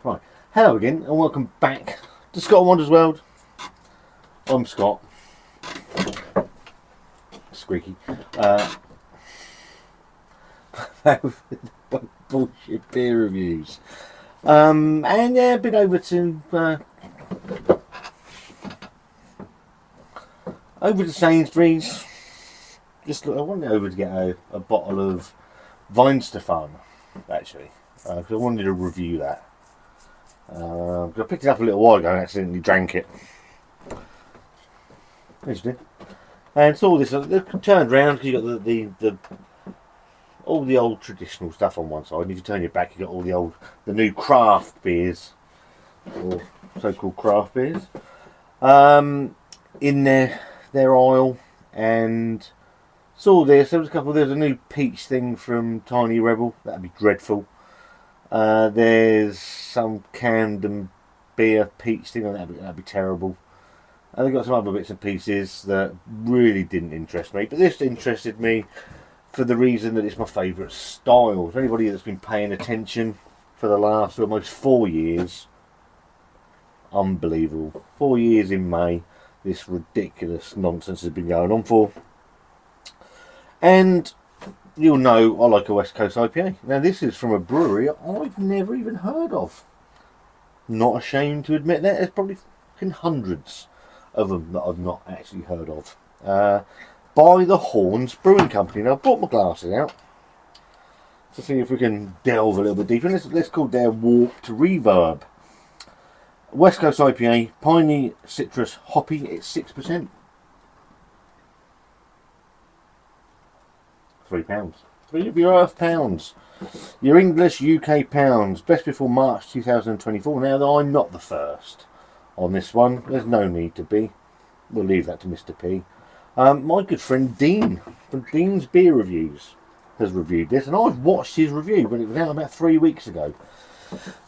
Right, hello again and welcome back to Scott and Wonders World. I'm Scott. Squeaky. Bullshit beer reviews. And yeah, been over to Sainsbury's. I went over to get a bottle of Weinstefan, actually, because I wanted to review that. I picked it up a little while ago and accidentally drank it. And saw this. I turned round because you got the all the old traditional stuff on one side, and if you turn your back, you got all the new craft beers, or so-called craft beers, in their aisle, and saw this. There was a new peach thing from Tiny Rebel. That'd be dreadful. There's some canned and beer peach thing. That'd be terrible. And they've got some other bits and pieces that really didn't interest me, but this interested me for the reason that it's my favourite style. For anybody that's been paying attention for the last almost 4 years, unbelievable. 4 years in May, this ridiculous nonsense has been going on for. And you'll know I like a West Coast IPA. Now this is from a brewery I've never even heard of. Not ashamed to admit that. There's probably hundreds of them that I've not actually heard of. By the Horns Brewing Company. Now I've brought my glasses out to see if we can delve a little bit deeper. Let's call their Warped Reverb. West Coast IPA, piney, citrus, hoppy. It's 6%. £3. Three of your Earth pounds. Your English UK pounds. Best before March 2024. Now I'm not the first on this one. There's no need to be. We'll leave that to Mr. P. My good friend Dean from Dean's Beer Reviews has reviewed this, and I've watched his review when it was out about 3 weeks ago.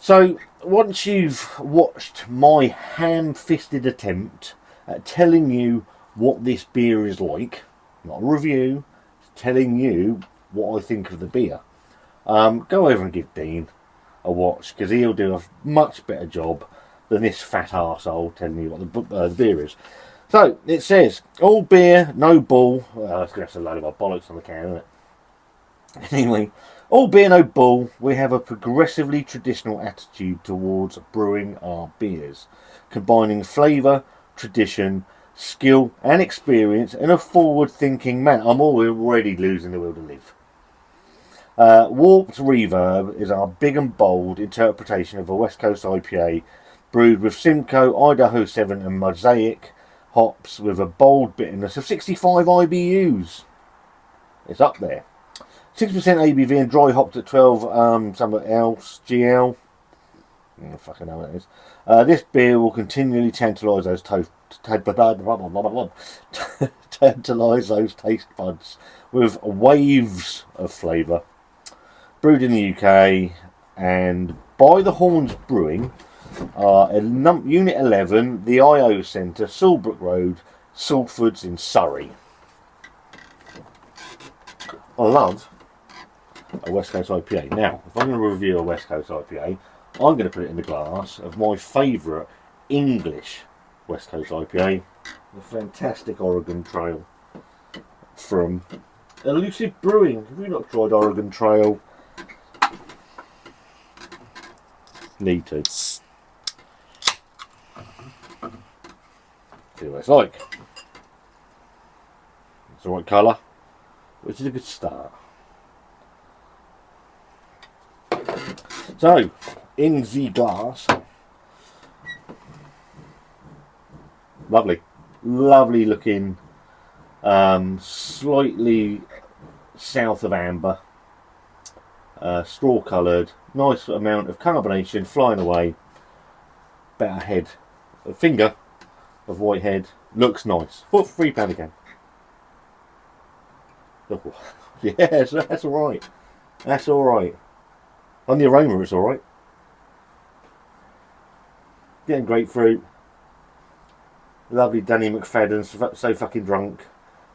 So once you've watched my ham-fisted attempt at telling you what this beer is like, not a review, telling you what I think of the beer, go over and give Dean a watch, because he'll do a much better job than this fat arsehole telling you what the beer is. So, it says, all beer, no bull. That's a load of bollocks on the can, isn't it? Anyway, all beer, no bull. We have a progressively traditional attitude towards brewing our beers, combining flavour, tradition, skill and experience in a forward-thinking manner. I'm already losing the will to live. Warped Reverb is our big and bold interpretation of a West Coast IPA brewed with Simcoe, Idaho 7 and Mosaic hops with a bold bitterness of 65 IBUs. It's up there. 6% ABV and dry hopped at 12 something else GL. I don't fucking know what that is. This beer will continually tantalise those taste buds with waves of flavour. Brewed in the UK and by the Horns Brewing, Unit 11, the IO Centre, Sawbrook Road, Salfords in Surrey. I love a West Coast IPA. Now, if I'm going to review a West Coast IPA, I'm going to put it in the glass of my favourite English West Coast IPA, the fantastic Oregon Trail from Elusive Brewing. Have you not tried Oregon Trail? Need to. See what it's like. It's the right colour, which is a good start. So, in the glass, lovely looking, slightly south of amber, straw coloured, nice amount of carbonation flying away, about a finger of white head, looks nice. £3 again. Oh, yes, that's alright. That's alright. On the aroma, it's alright. Getting grapefruit. Lovely Danny McFadden, so fucking drunk.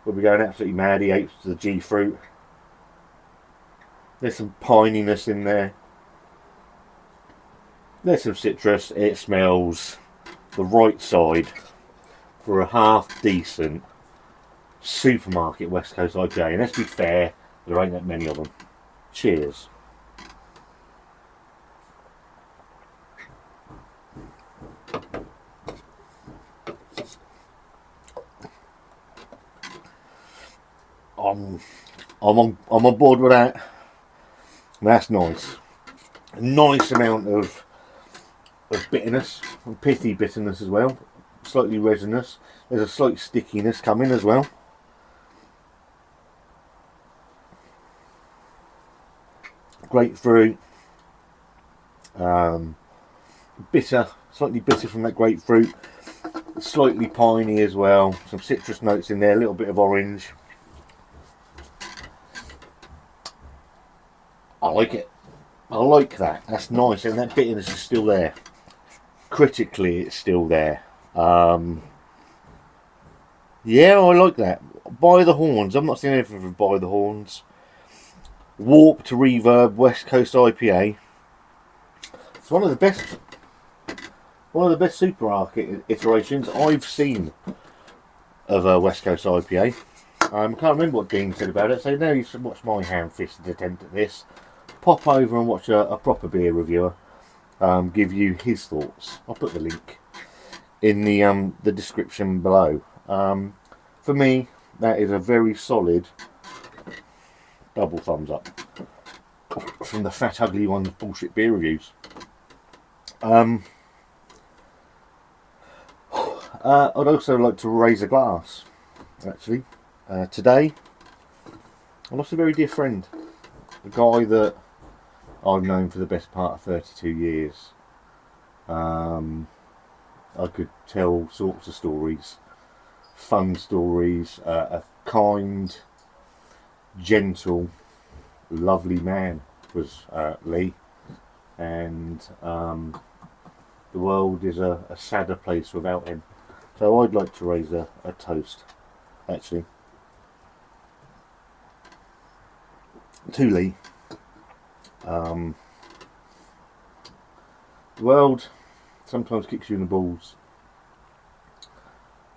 We'll be going absolutely mad. He apes the G fruit. There's some pininess in there. There's some citrus. It smells the right side for a half decent supermarket West Coast IPA. And let's be fair, there ain't that many of them. Cheers. I'm on board with that. That's nice. A nice amount of bitterness, and pithy bitterness as well. Slightly resinous. There's a slight stickiness coming as well. Grapefruit. Bitter, slightly bitter from that grapefruit. Slightly piney as well. Some citrus notes in there. A little bit of orange. I like it. I like that. That's nice, and that bitterness is still there. Critically, it's still there. Yeah, I like that. By the horns. I'm not saying anything from by the horns. Warped Reverb West Coast IPA. It's one of the best supermarket iterations I've seen of a West Coast IPA. I can't remember what Dean said about it, so now you should watch my ham-fisted attempt at this. Pop over and watch a proper beer reviewer give you his thoughts. I'll put the link in the description below. For me, that is a very solid double thumbs up from the Fat Ugly One's bullshit beer reviews. I'd also like to raise a glass, actually. Today, I lost a very dear friend, a guy that I've known for the best part of 32 years. I could tell all sorts of stories, fun stories, a kind, gentle, lovely man was Lee, and the world is a sadder place without him. So I'd like to raise a toast, actually, to Lee. The world sometimes kicks you in the balls,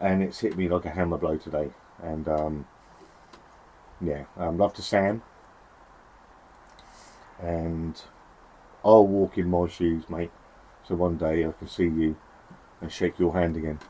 and it's hit me like a hammer blow today. And yeah, love to Sam, and I'll walk in my shoes, mate, so one day I can see you and shake your hand again.